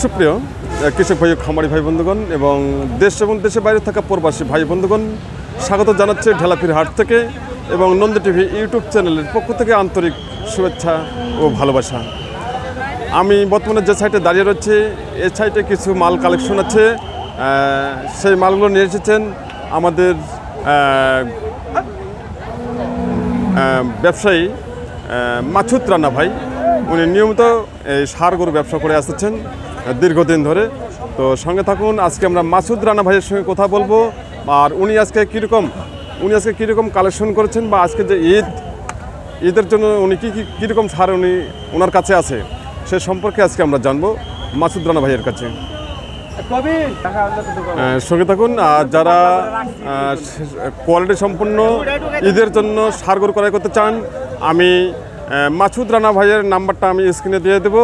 সুপ্রিয় কৃষক ভাই খামারি ভাই বন্ধুগণ এবং দেশ এবং দেশের বাইরে থাকা প্রবাসী ভাই বন্ধুগণ, স্বাগত জানাচ্ছি ঢেলাপির হাট থেকে এবং নন্দী টিভি ইউটিউব চ্যানেলের পক্ষ থেকে আন্তরিক শুভেচ্ছা ও ভালোবাসা। আমি বর্তমানে যে সাইটে দাঁড়িয়ে রয়েছি এই সাইটে কিছু মাল কালেকশন আছে। সেই মালগুলো নিয়ে এসেছেন আমাদের ব্যবসায়ী মাসুদ রানা ভাই। উনি নিয়মিত এই ষাঁড় গরু ব্যবসা করে আসছেন দীর্ঘদিন ধরে। তো সঙ্গে থাকুন, আজকে আমরা মাসুদ রানা ভাইয়ের সঙ্গে কথা বলবো আর উনি আজকে কীরকম কালেকশন করেছেন বা আজকে যে ঈদের জন্য উনি কীরকম ষাঁড় ওনার কাছে আছে সে সম্পর্কে আজকে আমরা জানবো মাসুদ রানা ভাইয়ের কাছে। সঙ্গে থাকুন। আর যারা কোয়ালিটি সম্পন্ন ঈদের জন্য ষাঁড় গরু ক্রয় করতে চান, আমি মাসুদ রানা ভাইয়ের নাম্বারটা আমি স্ক্রিনে দিয়ে দেবো।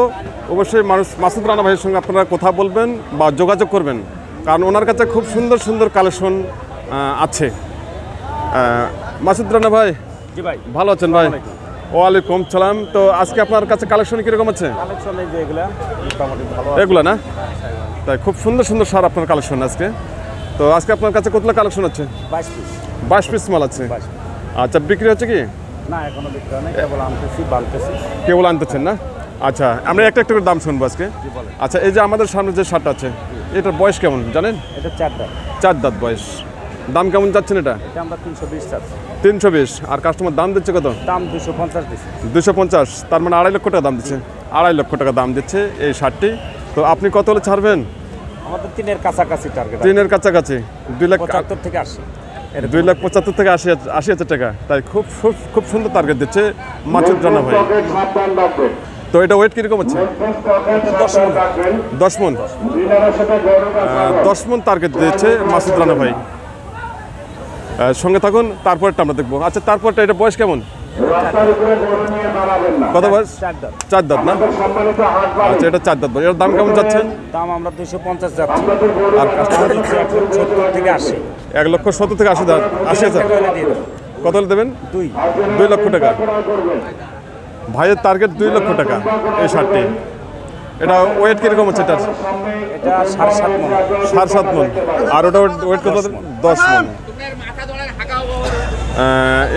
অবশ্যই মাসুদ রানা ভাইয়ের সঙ্গে আপনারা কথা বলবেন বা যোগাযোগ করবেন, কারণ ওনার কাছে খুব সুন্দর সুন্দর কালেকশন আছে। মাসুদ রানা ভাই, জি ভাই, ভালো আছেন ভাই? ওয়ালাইকুম সালাম। তো আজকে আপনার কাছে কালেকশন কীরকম আছে? এগুলো না, তাই খুব সুন্দর সুন্দর ষাঁড় আপনার কালেকশন আজকে। তো আজকে আপনার কাছে কতগুলো কালেকশন আছে? 22 পিস মাল আছে। আচ্ছা, বিক্রি হচ্ছে কি? না, এখনো বিক্রি হয় না, কেবল বানতেছি। কেবল আনতেছেন না? আচ্ছা, আমরা একটা করে দাম শুনবো আজকে। আচ্ছা, এই যে আমাদের সামনে যে ষাঁড়টা আছে এটার বয়স কেমন জানেন? এটা 4 দাঁত। 4 দাঁত বয়স। দাম কেমন যাচ্ছেন এটা? এটা আমরা 320 চাচ্ছি। 320। আর কাস্টমার দাম দিচ্ছে কত? দাম 250 দিচ্ছে। 250, তার মানে 2.5 লক্ষ টাকা দাম দিচ্ছে। 2.5 লক্ষ টাকা দাম দিচ্ছে এই ষাঁড়টি। তো আপনি কত হলে ছাড়বেন? আমাদের 3-এর কাছাকাছি টার্গেট। 3-এর কাছাকাছি 2,75,000 থেকে 80। 2,75,000 থেকে 80,000 টাকা। তাই খুব সুন্দর টার্গেট দিচ্ছে মাসুদ রানা ভাই। তো এটা ওয়েট কীরকম আছে? 10 মণ। 10 মণ টার্গেট দিয়েছে মাসুদ রানা ভাই। সঙ্গে থাকুন, তারপরটা আমরা দেখবো। আচ্ছা, তারপরটা এটা বয়স কেমন? কত বয়স? 4 দাঁত না? আচ্ছা, এটা 4 দাঁত বয়স। এর দাম কেমন যাচ্ছেন? দাম আমরা 250 যাচ্ছি। আর কাস্টমার 70 থেকে 80। 1,70,000 থেকে 80,000। কত হলে দেবেন? 2 লক্ষ টাকা। ভাইয়ের টার্গেট 2 লক্ষ টাকা এই ষাঁড়টি। এটা ওয়েট কীরকম হচ্ছে? এটা 7.5 মণ। 7.5 মণ। আর ওটা ওয়েট কত? 10 মণ।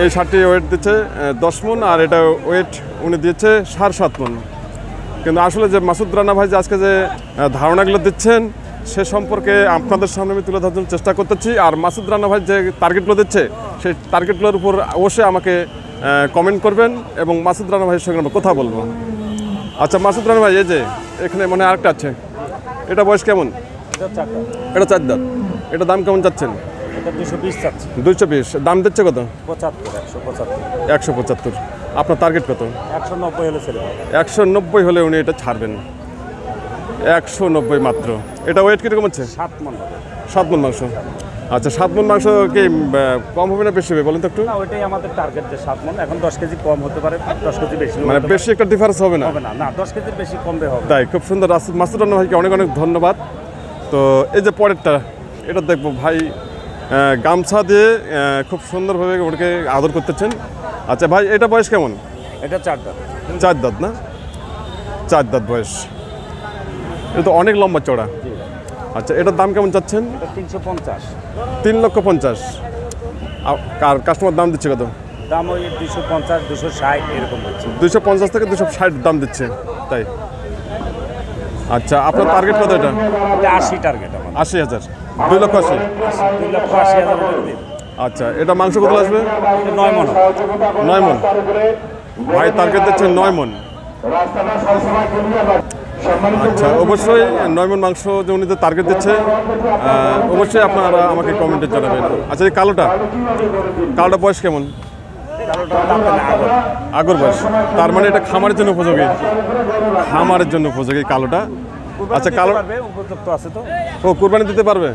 এই ষাঁড়টি ওয়েট দিচ্ছে 10 মণ আর এটা ওয়েট উনি দিচ্ছে 7.5 মণ। কিন্তু আসলে যে মাসুদ রানা ভাই যে আজকে যে ধারণাগুলো দিচ্ছেন সে সম্পর্কে আপনাদের সামনে আমি তুলে ধরার জন্য চেষ্টা করতেছি। আর মাসুদ রানা ভাই যে টার্গেটগুলো দিচ্ছে সেই টার্গেটগুলোর উপর অবশ্যই আমাকে কমেন্ট করবেন এবং মাসুদ রানা ভাইয়ের সঙ্গে আমরা কথা বলবো। আচ্ছা, মাসুদ রানা ভাই, এই যে এখানে মানে আরেকটা আছে, এটা বয়স কেমন? এটা 4 দাঁত। এটা দাম কেমন যাচ্ছেন? এটা 220 চাচ্ছি। 220। দাম দিচ্ছে কত? 175। 175। আপনার টার্গেট কত? 190 হলে ছেড়ে দেব। 190 হলে উনি এটা ছাড়বেন। 190 মাত্র। এটা ওয়েট কীরকম হচ্ছে? 7 মণ। 7 মণ মাংস। আচ্ছা, 7 মণ মাংস কি কম হবে না বেশি হবে বলেন তো একটু? না, ওইটাই আমাদের টার্গেট যে 7 মণ। এখন 10 কেজি কম হতে পারে, 10 কেজি বেশি, মানে বেশি একটা ডিফারেন্স হবে না? হবে না, না 10 কেজির বেশি কমবে হবে। তাই খুব সুন্দর। মাসুদ রানা ভাইকে অনেক অনেক ধন্যবাদ। তো এই যে পরেরটা, এটা দেখবো ভাই গামছা দিয়ে খুব সুন্দরভাবে ওটাকে আদর করতেছেন। আচ্ছা ভাই, এটা বয়স কেমন? এটা 4 দাঁত। 4 দাঁত না? 4 দাঁত বয়স। এটা তো অনেক লম্বা চড়া। আচ্ছা, এটার দাম কেমন চাচ্ছেন? 350। 3,50,000। আর কাস্টমার দাম দিচ্ছে কত? দাম ওই 250, 260 এরকম হচ্ছে। 250 থেকে 260 দাম দিচ্ছে। তাই? আচ্ছা, আপনার টার্গেট কত? এটা 80 টার্গেট আমার। 80,000। 2,80,000। 2,80,000। আচ্ছা, এটা মাংস কত আসবে? 9 মণ। 9 মণ। ভাই টার্গেট দিচ্ছে 9 মণ। আচ্ছা, অবশ্যই 9 মণ মাংস যে উনি টার্গেট দিচ্ছে, অবশ্যই আপনারা আমাকে কমেন্টে জানাবেন। আচ্ছা, এই কালোটা বয়স কেমন? আগর বয়স। তার মানে এটা খামারের জন্য উপযোগী। খামারের জন্য উপযোগী কালোটা। আচ্ছা, কালো উপযুক্ত আছে তো? ও কুরবানি দিতে পারবে?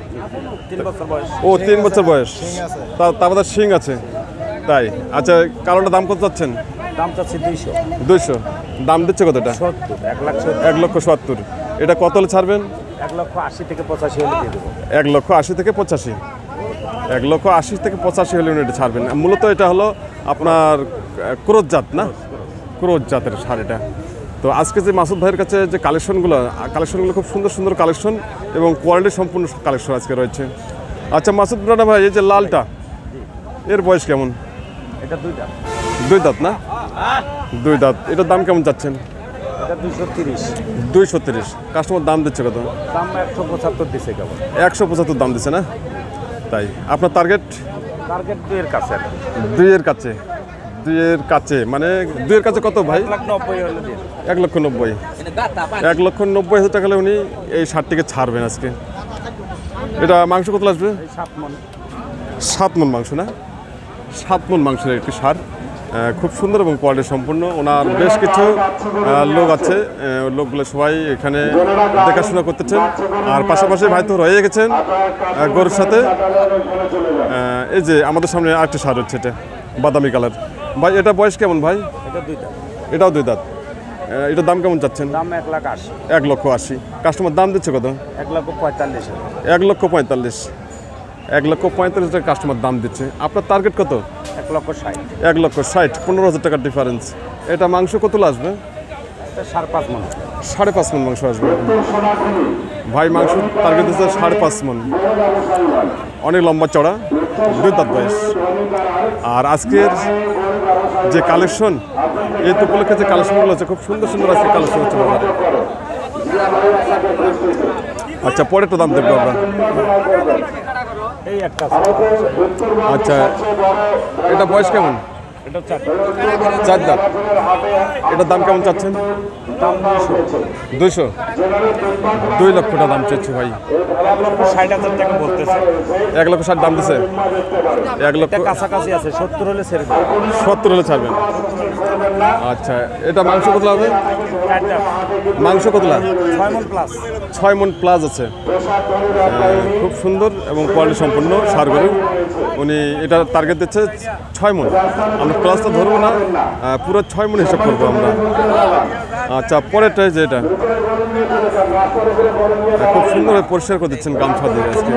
3 বছর বয়স। ও 3 বছর বয়স। তারপর শিং আছে। তাই? আচ্ছা, কালোটা দাম কত চাচ্ছেন? দাম চাচ্ছি 200। 200। দাম দিচ্ছে কতটা? 70। 1,70,000। এটা কত হলে ছাড়বেন? 1,80,000 থেকে 85 হলে দিয়ে দেবো। 1,80,000 থেকে 85। 1,80,000 থেকে 85 হলে উনি এটা ছাড়বেন। মূলত এটা হলো আপনার ক্রোধ জাত না? ক্রোধ জাতের ষাঁড় এটা। তো আজকে যে মাসুদ ভাইয়ের কাছে যে কালেকশনগুলো খুব সুন্দর সুন্দর কালেকশন এবং কোয়ালিটি সম্পূর্ণ কালেকশন আজকে রয়েছে। আচ্ছা মাসুদ রানা ভাই, এই যে লালটা, এর বয়স কেমন? এটা 2 দাঁত। 2 দাঁত না? 2 দাঁত। এটার দাম কেমন চাচ্ছেন? এটা 230। 230। কাস্টমার দাম দিচ্ছে কত? দাম 175 দিছে কেবল। 175 দাম দিচ্ছে না? তাই আপনার টার্গেট? টার্গেট 2 এর কাছে। 2 এর কাছে? 2 এর কাছে মানে 2 এর কাছে কত ভাই? 1,90,000 হলে দিন। 1,90,000। 1,90,000 টাকা হলে উনি এই শার্টটিকে ছাড়বেন আজকে। এটা মাংস কত আসবে? 7 মণ। 7 মণ মাংস না? 7 মণ মাংসের একটি সার, খুব সুন্দর এবং কোয়ালিটি সম্পূর্ণ। ওনার বেশ কিছু লোক আছে, লোকগুলো সবাই এখানে দেখাশোনা করতেছেন। আর পাশাপাশি ভাই তো রয়ে গেছেন গরুর সাথে। এই যে আমাদের সামনে আরেকটি সার হচ্ছে, এটা বাদামি কালার। ভাই এটা বয়স কেমন ভাই? এটা 2 দাঁত। এটাও 2 দাঁত। এটার দাম কেমন চাচ্ছেন? দাম 1,80,000। 1,80,000। কাস্টমার দাম দিচ্ছে কত? 1,45,000। 1,45,000। 1,45,000 টাকা কাস্টমার দাম দিচ্ছে। আপনার টার্গেট কত? 1,60,000। 1,60,000। 15,000 টাকার ডিফারেন্স। এটা মাংস কত আসবে? এটা 5.5 মণ। 5.5 মণ মাংস আসবে। ভাই মাংস টার্গেট দিচ্ছে 5.5 মণ। অনেক লম্বা চড়া, 2 দাঁত বয়স। আর আজকের যে কালেকশন, এই তো উপলক্ষে যে কালেকশনগুলো আছে, খুব সুন্দর সুন্দর আজকে কালেকশন হচ্ছে বাজারে। আচ্ছা পরেরটা দাম দেখবো আমরা। এই একটা। আচ্ছা এটা বয়স কেমন? এটা 4 4 দাঁত। এটার দাম কেমন চাচ্ছেন? দাম 200। 2 লক্ষ টাকা দাম চাচ্ছে ভাই। 1,60,000 টাকা বলতেছে। 1,60,000 দাম দিছে। 1 লক্ষ এটা কাছাকাছি আছে, 70 হলে ছেড়ে দেব। 70 হলে ছাড়বেন। আচ্ছা এটা মাংস কত হবে? 4 দাঁত। মাংস কত? 6 মণ প্লাস। 6 মণ প্লাস আছে। খুব সুন্দর এবং কোয়ালিটি সম্পূর্ণ সার গরু। উনি এটা টার্গেট দিচ্ছে 6 মণ। আমরা প্লাসটা ধরবো না, পুরো 6 মণ হিসাব করবো আমরা। আচ্ছা পরেরটা যে এটা খুব সুন্দর পরিষ্কার করে দিচ্ছেন গামছা দিয়ে আজকে।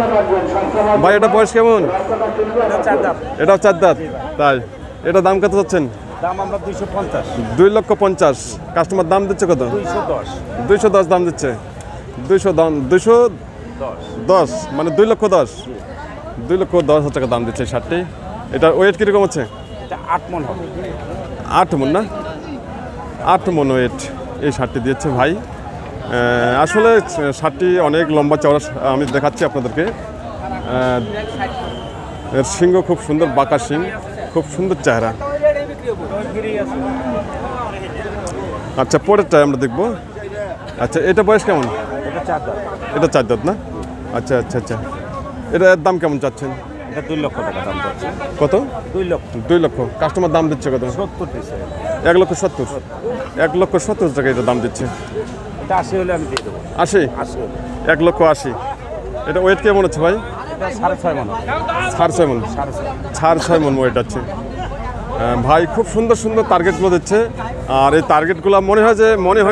ভাই এটা বয়স কেমন? এটা 4 দাঁত। এটাও 4 দাঁত। তাই এটা দাম কত চাচ্ছেন? দাম আমরা 250। 2,50,000। কাস্টমার দাম দিচ্ছে কত? 210। 210 দাম দিচ্ছে। 210 মানে 2,10,000। 2,10,000 টাকা দাম দিচ্ছে শার্টটি। এটার ওয়েট কীরকম আছে? এটা 8 মণ হবে। 8 মণ না? 8 মণ ওয়েট এই শার্টটি দিয়েছে ভাই। আসলে শার্টটি অনেক লম্বা চওড়া, আমি দেখাচ্ছি আপনাদেরকে। এর সিংহ খুব সুন্দর, বাঁকা সিং, খুব সুন্দর চেহারা। আচ্ছা পরেরটা আমরা দেখবো। আচ্ছা এটা বয়স কেমন? এটা 4 দাঁত। এটা 4 দাঁত না? আচ্ছা আচ্ছা আচ্ছা। এটার দাম কেমন চাচ্ছেন? এটা 2 লক্ষ টাকা দাম যাচ্ছে। কত? 2 লক্ষ। 2 লক্ষ। কাস্টমার দাম দিচ্ছে কত? 70 দিছে। 1,70,000। 1,70,000 টাকা এটা দাম দিচ্ছে। এটা 80 হলে আমি দিয়ে দেবো। 80? 80 হলে। 1,80,000। এটা ওয়েট কেমন হচ্ছে ভাই? এটা 6.5 মণ। 6.5 মণ। 6.5 মণ ওয়েট আছে। ভাই খুব সুন্দর সুন্দর টার্গেটগুলো দিচ্ছে। আর এই টার্গেটগুলো মনে হয়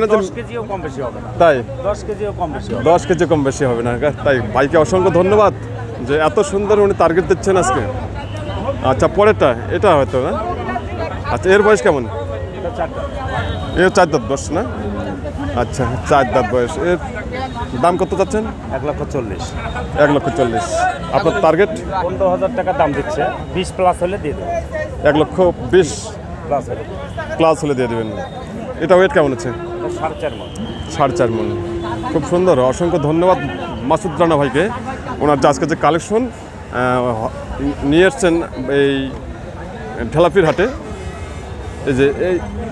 না যে 10 কেজিও কম বেশি হবে না। তাই 10 কেজিও কম বেশি হবে। 10 কেজি কম বেশি হবে না। তাই ভাইকে অসংখ্য ধন্যবাদ যে এত সুন্দর উনি টার্গেট দিচ্ছেন আজকে। আচ্ছা পরেরটা এটা হয়তো না? আচ্ছা এর বয়স কেমন? এটা 4 দাঁত। এর 4 দাঁত বয়স না? আচ্ছা 4 দাঁত বয়স। এর দাম কত চাচ্ছেন? 1,40,000। 1,40,000। আপনার টার্গেট? 15,000 টাকা দাম দিচ্ছে। 20 প্লাস হলে দিয়ে দেবো। 1,20,000 প্লাস হলে। প্লাস হলে দিয়ে দেবেন। এটা ওয়েট কেমন আছে? এটা 4.5 মণ। 4.5 মণ। খুব সুন্দর। অসংখ্য ধন্যবাদ মাসুদ রানা ভাইকে। ওনার যে আজকে যে কালেকশন নিয়ে এসছেন এই ঢেলাপির হাটে।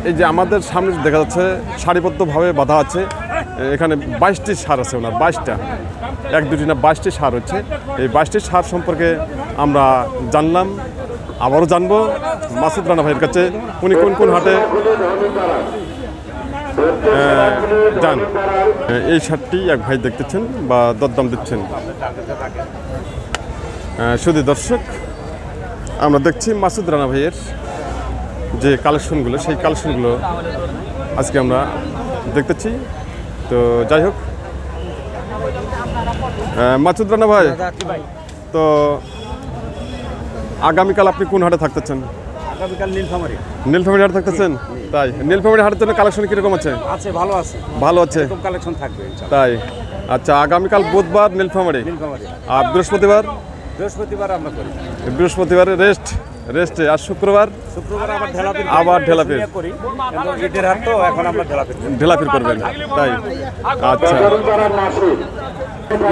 এই যে আমাদের সামনে দেখা যাচ্ছে সারিবদ্ধভাবে বাঁধা আছে। এখানে 22টি সার আছে ওনার, 22টা, 1-2টি না 22টি সার হচ্ছে। এই 22টি সার সম্পর্কে আমরা জানলাম, আবারও জানবো মাসুদ রানা ভাইয়ের কাছে উনি কোন কোন হাটে যান। এই শার্টটি এক ভাই দেখতেছেন বা দরদাম দিচ্ছেন। শুধু দর্শক, আমরা দেখছি মাসুদ রানা ভাইয়ের যে কালেকশনগুলো, সেই কালেকশনগুলো আজকে আমরা দেখতেছি। তো যাই হোক, মাসুদ রানা ভাই, তো আগামীকাল আপনি কোন হাটে থাকতেছেন? আগামীকাল নীলফামারী নীলফামারী হাট থাকতেছেন? তাই নীলফামারী হাটের জন্য কালেকশন কীরকম আছে? আছে, ভালো আছে, ভালো আছে, এরকম কালেকশন থাকবে ইনশাআল্লাহ। তাই আচ্ছা, আগামীকাল বুধবার নীলফামারী, নীলফামারী আর বৃহস্পতিবার? বৃহস্পতিবার আমরা করি, বৃহস্পতিবারে রেস্টে, আর শুক্রবার আবার ঢেলাপির আবার ঢেলাপির করি, কিন্তু ঈদের হাট তো এখন আমরা ঢেলাপির করি। ঢেলাফির করবেন, তাই আচ্ছা।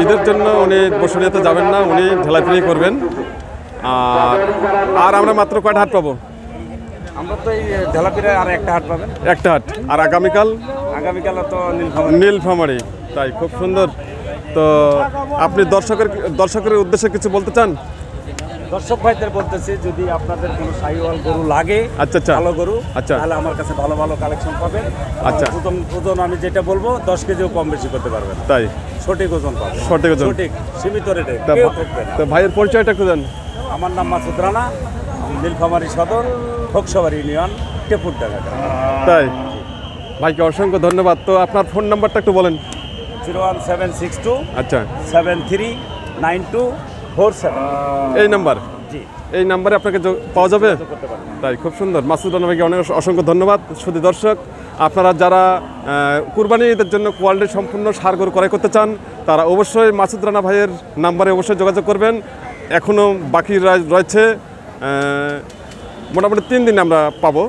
ঈদের জন্য উনি বসুনিয়াতে যাবেন না, উনি ঢেলাফিরি করবেন। আর আমরা মাত্র কয়টা হাট পাবো? আমরা তো এই ঢেলাপিরে আর একটা হাট পাবেন, একটা হাট। আর আগামীকাল তো নীলফামারী। নীলফামারী, তাই খুব সুন্দর। তো আপনি দর্শকের উদ্দেশ্যে কিছু বলতে চান? দর্শক ভাইদের বলতেছি, যদি আপনাদের কোনো শাহিওয়াল গরু লাগে, আচ্ছা আচ্ছা, ভালো গরু, আচ্ছা, তাহলে আমার কাছে ভালো ভালো কালেকশন পাবেন। আচ্ছা, ওজন আমি যেটা বলবো 10 কেজিও কম বেশি করতে পারবেন, তাই সঠিক ওজন পাবেন, সঠিক ওজন, সঠিক সীমিত রেটে। তো ভাইয়ের পরিচয়টা একটু দেন। আমার নাম মাসুদ রানা, নীলফামারী সদর, খোকসাবাড়ি ইউনিয়ন, টেপুরডাঙ্গা। তাই ভাইকে অসংখ্য ধন্যবাদ। তো আপনার ফোন নাম্বারটা একটু বলেন। 01762 আচ্ছা, 739247। এই নাম্বার, জি, এই নাম্বারে আপনাকে পাওয়া যাবে? করতে পারেন। তাই খুব সুন্দর। মাসুদ রানা ভাইকে অনেক অসংখ্য ধন্যবাদ। শুধু দর্শক, আপনারা যারা কুরবানি ঈদের জন্য কোয়ালিটি সম্পূর্ণ ষাঁড় গরু ক্রয় করতে চান, তারা অবশ্যই মাসুদ রানা ভাইয়ের নাম্বারে অবশ্যই যোগাযোগ করবেন। এখনও বাকি রয়েছে মোটামুটি 3 দিন আমরা পাবো।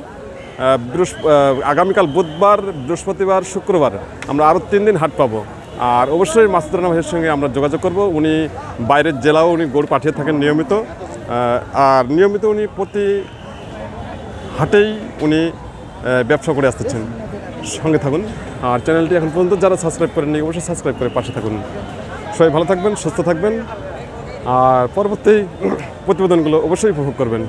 আগামীকাল বুধবার, বৃহস্পতিবার, শুক্রবার আমরা আরও 3 দিন হাট পাবো। আর অবশ্যই মাসুদ রানা ভাইয়ের সঙ্গে আমরা যোগাযোগ করব। উনি বাইরের জেলাও উনি গরু পাঠিয়ে থাকেন নিয়মিত, আর নিয়মিত উনি প্রতি হাটেই উনি ব্যবসা করে আসতেছেন। সঙ্গে থাকুন। আর চ্যানেলটি এখন পর্যন্ত যারা সাবস্ক্রাইব করেননি, অবশ্যই সাবস্ক্রাইব করে পাশে থাকুন। সবাই ভালো থাকবেন, সুস্থ থাকবেন, আর পরবর্তী প্রতিবেদনগুলো অবশ্যই উপভোগ করবেন।